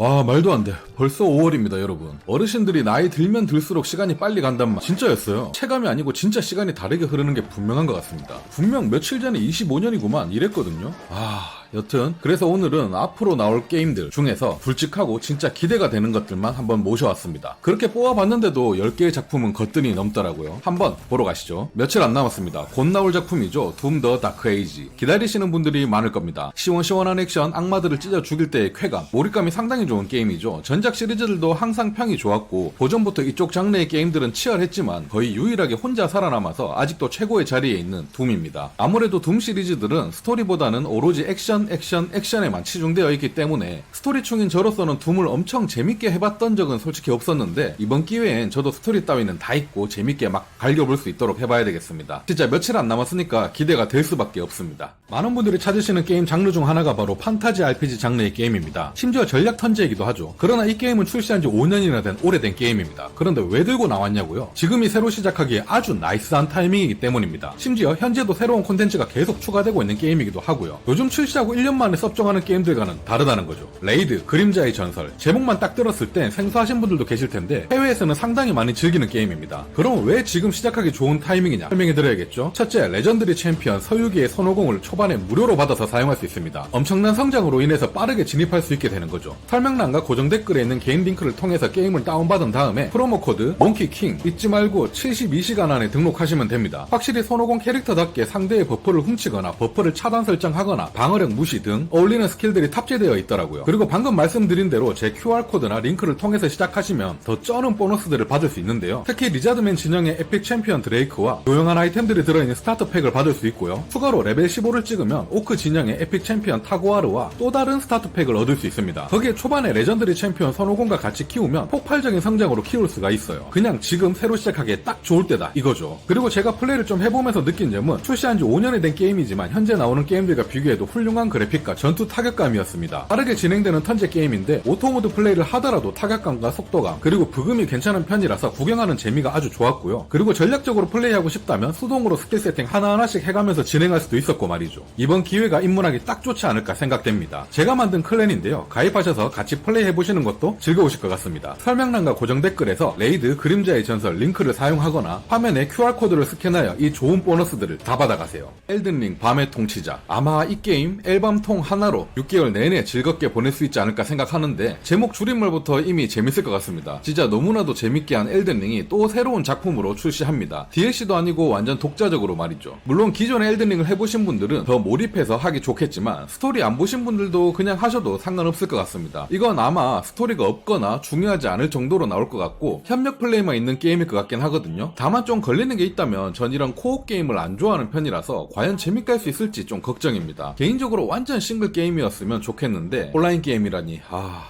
와, 말도 안 돼. 벌써 5월입니다, 여러분. 어르신들이 나이 들면 들수록 시간이 빨리 간단 말 진짜였어요. 체감이 아니고 진짜 시간이 다르게 흐르는 게 분명한 것 같습니다. 분명 며칠 전에 25년이구만 이랬거든요. 여튼 그래서 오늘은 앞으로 나올 게임들 중에서 굵직하고 진짜 기대가 되는 것들만 한번 모셔왔습니다. 그렇게 뽑아봤는데도 10개의 작품은 거뜬히 넘더라고요. 한번 보러 가시죠. 며칠 안 남았습니다. 곧 나올 작품이죠. 둠 더 다크 에이지. 기다리시는 분들이 많을 겁니다. 시원시원한 액션, 악마들을 찢어 죽일 때의 쾌감, 몰입감이 상당히 좋은 게임이죠. 전작 시리즈들도 항상 평이 좋았고 고전부터 이쪽 장르의 게임들은 치열했지만 거의 유일하게 혼자 살아남아서 아직도 최고의 자리에 있는 둠입니다. 아무래도 둠 시리즈들은 스토리보다는 오로지 액션에만 치중되어 있기 때문에 스토리충인 저로서는 둠을 엄청 재밌게 해봤던 적은 솔직히 없었는데 이번 기회엔 저도 스토리 따위는 다 있고 재밌게 막 갈겨볼 수 있도록 해봐야 되겠습니다. 진짜 며칠 안 남았으니까 기대가 될 수밖에 없습니다. 많은 분들이 찾으시는 게임 장르 중 하나가 바로 판타지 RPG 장르의 게임입니다. 심지어 전략 턴제이기도 하죠. 그러나 이 게임은 출시한 지 5년이나 된 오래된 게임입니다. 그런데 왜 들고 나왔냐고요? 지금이 새로 시작하기에 아주 나이스한 타이밍이기 때문입니다. 심지어 현재도 새로운 콘텐츠가 계속 추가되고 있는 게임이기도 하고요. 요즘 출시하고 1년 만에 섭정하는 게임들과는 다르다는 거죠. 레이드, 그림자의 전설. 제목만 딱 들었을 땐 생소하신 분들도 계실 텐데 해외에서는 상당히 많이 즐기는 게임입니다. 그럼 왜 지금 시작하기 좋은 타이밍이냐? 설명해 드려야겠죠? 첫째, 레전드리 챔피언 서유기의 손오공을 초반에 무료로 받아서 사용할 수 있습니다. 엄청난 성장으로 인해서 빠르게 진입할 수 있게 되는 거죠. 설명란과 고정 댓글에 있는 개인 링크를 통해서 게임을 다운받은 다음에 프로모 코드 몽키킹 잊지 말고 72시간 안에 등록하시면 됩니다. 확실히 손오공 캐릭터답게 상대의 버프를 훔치거나 버프를 차단 설정하거나 방어력 무시 등 어울리는 스킬들이 탑재되어 있더라고요. 그리고 방금 말씀드린 대로 제 QR코드나 링크를 통해서 시작하시면 더 쩌는 보너스들을 받을 수 있는데요. 특히 리자드맨 진영의 에픽 챔피언 드레이크와 유용한 아이템들이 들어있는 스타터 팩을 받을 수 있고요. 추가로 레벨 15를 찍으면 오크 진영의 에픽 챔피언 타고아르와 또 다른 스타터 팩을 얻을 수 있습니다. 거기에 초반에 레전드리 챔피언 손오공과 같이 키우면 폭발적인 성장으로 키울 수가 있어요. 그냥 지금 새로 시작하기에 딱 좋을 때다 이거죠. 그리고 제가 플레이를 좀 해보면서 느낀 점은 출시한 지 5년이 된 게임이지만 현재 나오는 게임들과 비교해도 훌륭한 그래픽과 전투 타격감이었습니다. 빠르게 진행되는 턴제 게임인데 오토모드 플레이를 하더라도 타격감과 속도감 그리고 부금이 괜찮은 편이라서 구경하는 재미가 아주 좋았고요. 그리고 전략적으로 플레이하고 싶다면 수동으로 스킬 세팅 하나하나씩 해가면서 진행할 수도 있었고 말이죠. 이번 기회가 입문하기 딱 좋지 않을까 생각됩니다. 제가 만든 클랜인데요. 가입하셔서 같이 플레이해보시는 것도 즐거우실 것 같습니다. 설명란과 고정 댓글에서 레이드, 그림자의 전설 링크를 사용하거나 화면에 QR코드를 스캔하여 이 좋은 보너스들을 다 받아가세요. 엘든링 밤의 통치자. 아마 이 게임 앨범통 하나로 6개월 내내 즐겁게 보낼 수 있지 않을까 생각하는데 제목 줄임말부터 이미 재밌을 것 같습니다. 진짜 너무나도 재밌게 한 엘든링이 또 새로운 작품으로 출시합니다. DLC도 아니고 완전 독자적으로 말이죠. 물론 기존의 엘든링을 해보신 분들은 더 몰입해서 하기 좋겠지만 스토리 안 보신 분들도 그냥 하셔도 상관없을 것 같습니다. 이건 아마 스토리가 없거나 중요하지 않을 정도로 나올 것 같고 협력 플레이만 있는 게임일 것 같긴 하거든요. 다만 좀 걸리는 게 있다면 전 이런 코업 게임을 안 좋아하는 편이라서 과연 재밌게 할 수 있을지 좀 걱정입니다. 개인적으로 완전 싱글 게임이었으면 좋겠는데 온라인 게임이라니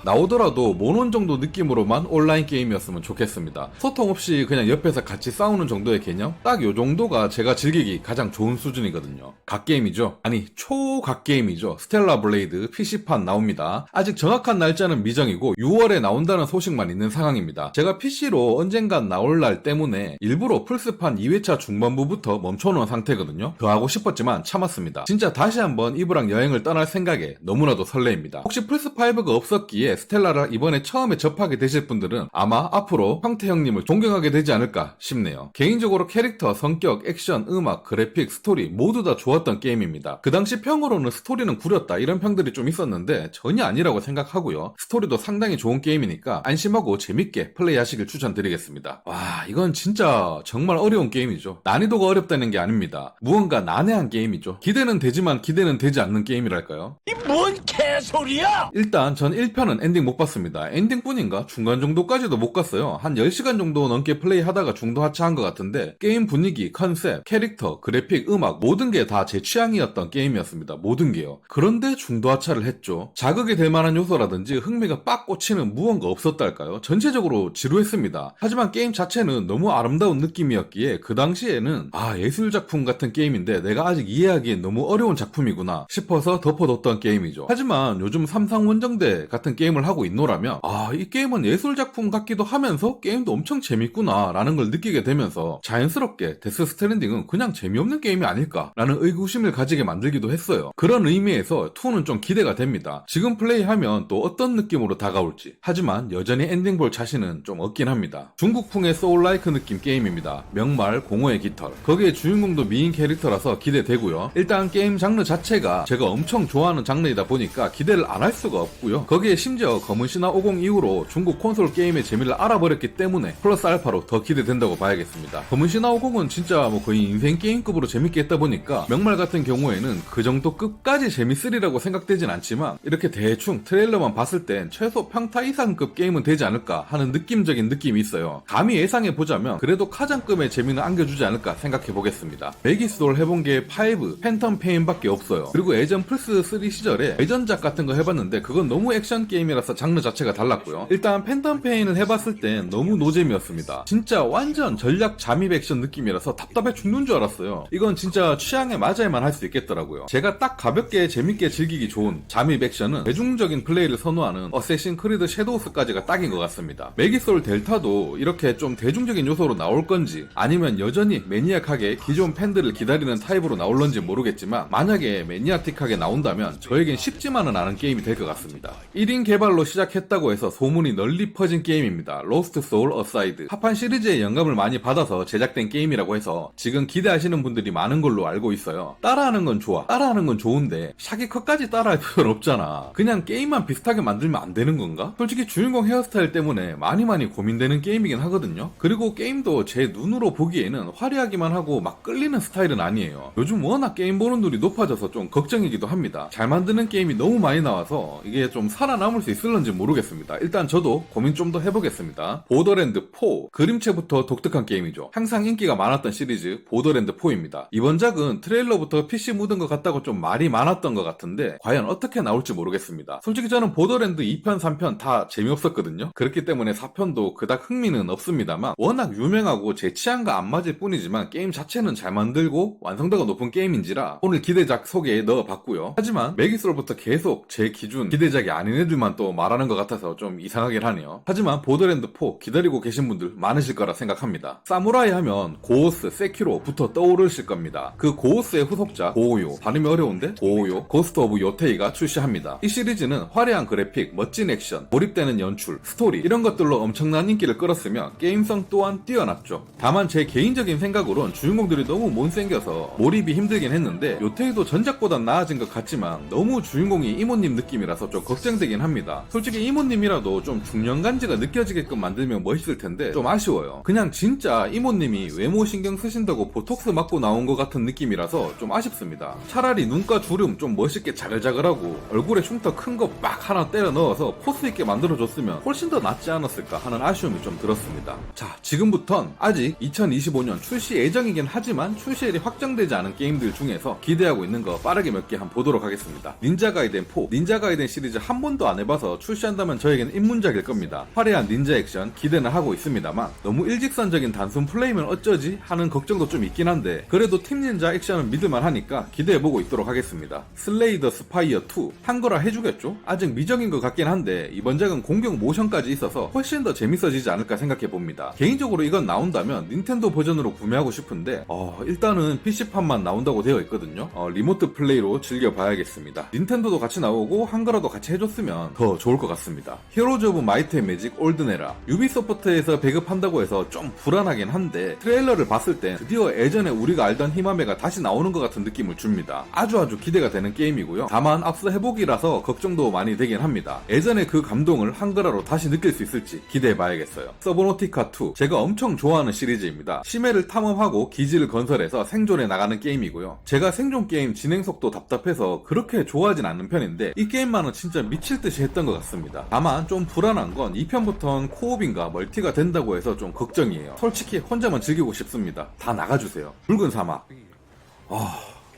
나오더라도 모논 정도 느낌으로만 온라인 게임이었으면 좋겠습니다. 소통 없이 그냥 옆에서 같이 싸우는 정도의 개념? 딱 요 정도가 제가 즐기기 가장 좋은 수준이거든요. 갓게임이죠. 아니 초갓게임이죠. 스텔라 블레이드 PC판 나옵니다. 아직 정확한 날짜는 미정이고 6월에 나온다는 소식만 있는 상황입니다. 제가 PC로 언젠간 나올 날 때문에 일부러 플스판 2회차 중반부부터 멈춰놓은 상태거든요. 더 하고 싶었지만 참았습니다. 진짜 다시 한번 이브랑 여행을 떠날 생각에 너무나도 설레입니다. 혹시 플스5가 없었기에 스텔라를 이번에 처음에 접하게 되실 분들은 아마 앞으로 황태 형님을 존경하게 되지 않을까 싶네요. 개인적으로 캐릭터, 성격, 액션, 음악, 그래픽, 스토리 모두 다 좋았던 게임입니다. 그 당시 평으로는 스토리는 구렸다 이런 평들이 좀 있었는데 전혀 아니라고 생각하고요. 스토리도 상당히 좋은 게임이니까 안심하고 재밌게 플레이하시길 추천드리겠습니다. 와, 이건 진짜 정말 어려운 게임이죠. 난이도가 어렵다는 게 아닙니다. 무언가 난해한 게임이죠. 기대는 되지만 기대는 되지 않는 게임이랄까요? 이 뭔 개소리야! 일단 전 1편은 엔딩 못 봤습니다. 엔딩뿐인가? 중간 정도까지도 못 갔어요. 한 10시간 정도 넘게 플레이하다가 중도 하차한 것 같은데 게임 분위기, 컨셉, 캐릭터, 그래픽, 음악 모든 게 다 제 취향이었던 게임이었습니다. 모든 게요. 그런데 중도 하차를 했죠. 자극이 될 만한 요소라든지 흥미가 빡 꽂히는 무언가 없었달까요? 전체적으로 지루했습니다. 하지만 게임 자체는 너무 아름다운 느낌이었기에 그 당시에는 예술작품 같은 게임인데 내가 아직 이해하기엔 너무 어려운 작품이구나 싶어 싶어서 덮어뒀던 게임이죠. 하지만 요즘 삼상원정대 같은 게임을 하고 있노라면 이 게임은 예술작품 같기도 하면서 게임도 엄청 재밌구나 라는 걸 느끼게 되면서 자연스럽게 데스 스트랜딩은 그냥 재미없는 게임이 아닐까라는 의구심을 가지게 만들기도 했어요. 그런 의미에서 2는 좀 기대가 됩니다. 지금 플레이하면 또 어떤 느낌으로 다가올지. 하지만 여전히 엔딩 볼 자신은 좀 없긴 합니다. 중국풍의 소울라이크 느낌 게임입니다. 명말, 공허의 깃털. 거기에 주인공도 미인 캐릭터라서 기대되고요. 일단 게임 장르 자체가 제가 엄청 좋아하는 장르이다 보니까 기대를 안 할 수가 없고요. 거기에 심지어 검은 신화 50 이후로 중국 콘솔 게임의 재미를 알아버렸기 때문에 플러스 알파로 더 기대된다고 봐야겠습니다. 검은 신화 50은 진짜 거의 인생 게임급으로 재밌게 했다 보니까 명말 같은 경우에는 그 정도 끝까지 재밌으리라고 생각되진 않지만 이렇게 대충 트레일러만 봤을 땐 최소 평타 이상급 게임은 되지 않을까 하는 느낌적인 느낌이 있어요. 감히 예상해보자면 그래도 카장급의 재미는 안겨주지 않을까 생각해보겠습니다. 메기스돌 해본 게 5, 팬텀 페인밖에 없어요. 그리고 예전 플스3 시절에 예전작 같은 거 해봤는데 그건 너무 액션 게임이라서 장르 자체가 달랐고요. 일단 팬텀 페인을 해봤을 땐 너무 노잼이었습니다. 진짜 완전 전략 잠입 액션 느낌이라서 답답해 죽는 줄 알았어요. 이건 진짜 취향에 맞아야만 할 수 있겠더라고요. 제가 딱 가볍게 재밌게 즐기기 좋은 잠입 액션은 대중적인 플레이를 선호하는 어쌔신 크리드 섀도우스까지가 딱인 것 같습니다. 메기솔 델타도 이렇게 좀 대중적인 요소로 나올 건지 아니면 여전히 매니악하게 기존 팬들을 기다리는 타입으로 나올런지 모르겠지만 만약에 매니아틱하게 나온다면 저에겐 쉽지만은 않은 게임이 될 것 같습니다. 1인 개발로 시작했다고 해서 소문이 널리 퍼진 게임입니다. 로스트 소울 어사이드. 합한 시리즈의 영감을 많이 받아서 제작된 게임이라고 해서 지금 기대하시는 분들이 많은 걸로 알고 있어요. 따라하는 건 좋아. 따라하는 건 좋은데 샤기컷까지 따라할 필요는 없잖아. 그냥 게임만 비슷하게 만들면 안 되는 건가? 솔직히 주인공 헤어스타일 때문에 많이 고민되는 게임이긴 하거든요. 그리고 게임도 제 눈으로 보기에는 화려하기만 하고 막 끌리는 스타일은 아니에요. 요즘 워낙 게임 보는 눈이 높아져서 좀 걱정이기도 합니다. 잘 만드는 게임이 너무 많이 나와서 이게 좀 살아남을 수 있을런지 모르겠습니다. 일단 저도 고민 좀 더 해보겠습니다. 보더랜드 4. 그림체부터 독특한 게임이죠. 항상 인기가 많았던 시리즈 보더랜드 4입니다. 이번 작은 트레일러부터 PC 묻은 것 같다고 좀 말이 많았던 것 같은데 과연 어떻게 나올지 모르겠습니다. 솔직히 저는 보더랜드 2편, 3편 다 재미없었거든요. 그렇기 때문에 4편도 그닥 흥미는 없습니다만 워낙 유명하고 제 취향과 안 맞을 뿐이지만 게임 자체는 잘 만들고 완성도가 높은 게임인지라 오늘 기대작 소개에 넣어봤고요. 하지만 메기솔부터 계속 제 기준 기대작이 아닌 애들만 또 말하는 것 같아서 좀 이상하긴 하네요. 하지만 보더랜드 4 기다리고 계신 분들 많으실 거라 생각합니다. 사무라이 하면 고오스, 세키로부터 떠오르실 겁니다. 그 고오스의 후속작 고오요, 발음이 어려운데 고오요, 고스트 오브 요테이가 출시합니다. 이 시리즈는 화려한 그래픽, 멋진 액션, 몰입되는 연출, 스토리 이런 것들로 엄청난 인기를 끌었으며 게임성 또한 뛰어났죠. 다만 제 개인적인 생각으론 주인공들이 너무 못생겨서 몰입이 힘들긴 했는데 요테이도 전작보단 나아진 것 같지만 너무 주인공이 이모님 느낌이라서 좀 걱정되긴 합니다. 솔직히 이모님이라도 좀 중년간지가 느껴지게끔 만들면 멋있을 텐데 좀 아쉬워요. 그냥 진짜 이모님이 외모 신경 쓰신다고 보톡스 맞고 나온 것 같은 느낌이라서 좀 아쉽습니다. 차라리 눈가 주름 좀 멋있게 자글자글하고 얼굴에 흉터 큰 거 빡 하나 때려 넣어서 포스 있게 만들어줬으면 훨씬 더 낫지 않았을까 하는 아쉬움이 좀 들었습니다. 자, 지금부턴 아직 2025년 출시 예정이긴 하지만 출시일이 확정되지 않은 게임들 중에서 기대하고 있는 거 빠르게 몇 개 한번 보도록 하겠습니다. 닌자 가이덴 4. 닌자 가이덴 시리즈 한 번도 안 해봐서 출시한다면 저에겐 입문작일 겁니다. 화려한 닌자 액션 기대는 하고 있습니다만 너무 일직선적인 단순 플레이면 어쩌지 하는 걱정도 좀 있긴 한데 그래도 팀 닌자 액션은 믿을만 하니까 기대해보고 있도록 하겠습니다. 슬레이 더 스파이어 2. 한거라 해주겠죠? 아직 미정인 것 같긴 한데 이번 작은 공격 모션까지 있어서 훨씬 더 재밌어지지 않을까 생각해봅니다. 개인적으로 이건 나온다면 닌텐도 버전으로 구매하고 싶은데 일단은 PC판만 나온다고 되어 있거든요. 리모트 플레이로 즐겨봐야겠습니다. 닌텐도도 같이 나오고 한거라도 같이 해줬으면 더 좋을 것 같습니다. 히어로즈 오브 마이트 앤 매직 올드네라. 유비소프트에서 배급한다고 해서 좀 불안하긴 한데 트레일러를 봤을 땐 드디어 예전에 우리가 알던 히마메가 다시 나오는 것 같은 느낌을 줍니다. 아주 기대가 되는 게임이고요. 다만 앞서 해보기라서 걱정도 많이 되긴 합니다. 예전에 그 감동을 한글화로 다시 느낄 수 있을지 기대해봐야겠어요. 서브노티카 2. 제가 엄청 좋아하는 시리즈입니다. 심해를 탐험하고 기지를 건설해서 생존해 나가는 게임이고요. 제가 생존 게임 진행 속도 답답해서 그렇게 좋아하진 않는 편인데 이 게임만은 진짜 미칠듯이 했던 것 같습니다. 다만 좀 불안한 건 2편부터는 코옵인가 멀티가 된다고 해서 좀 걱정이에요. 솔직히 혼자만 즐기고 싶습니다. 다 나가주세요. 붉은 사막.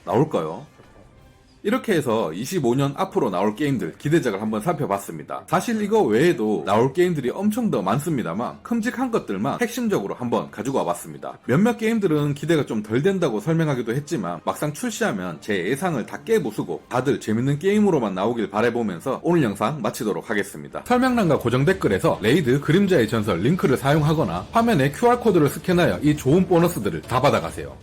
나올까요? 이렇게 해서 25년 앞으로 나올 게임들 기대작을 한번 살펴봤습니다. 사실 이거 외에도 나올 게임들이 엄청 더 많습니다만 큼직한 것들만 핵심적으로 한번 가지고 와봤습니다. 몇몇 게임들은 기대가 좀 덜 된다고 설명하기도 했지만 막상 출시하면 제 예상을 다 깨부수고 다들 재밌는 게임으로만 나오길 바라보면서 오늘 영상 마치도록 하겠습니다. 설명란과 고정 댓글에서 레이드 그림자의 전설 링크를 사용하거나 화면에 QR코드를 스캔하여 이 좋은 보너스들을 다 받아가세요.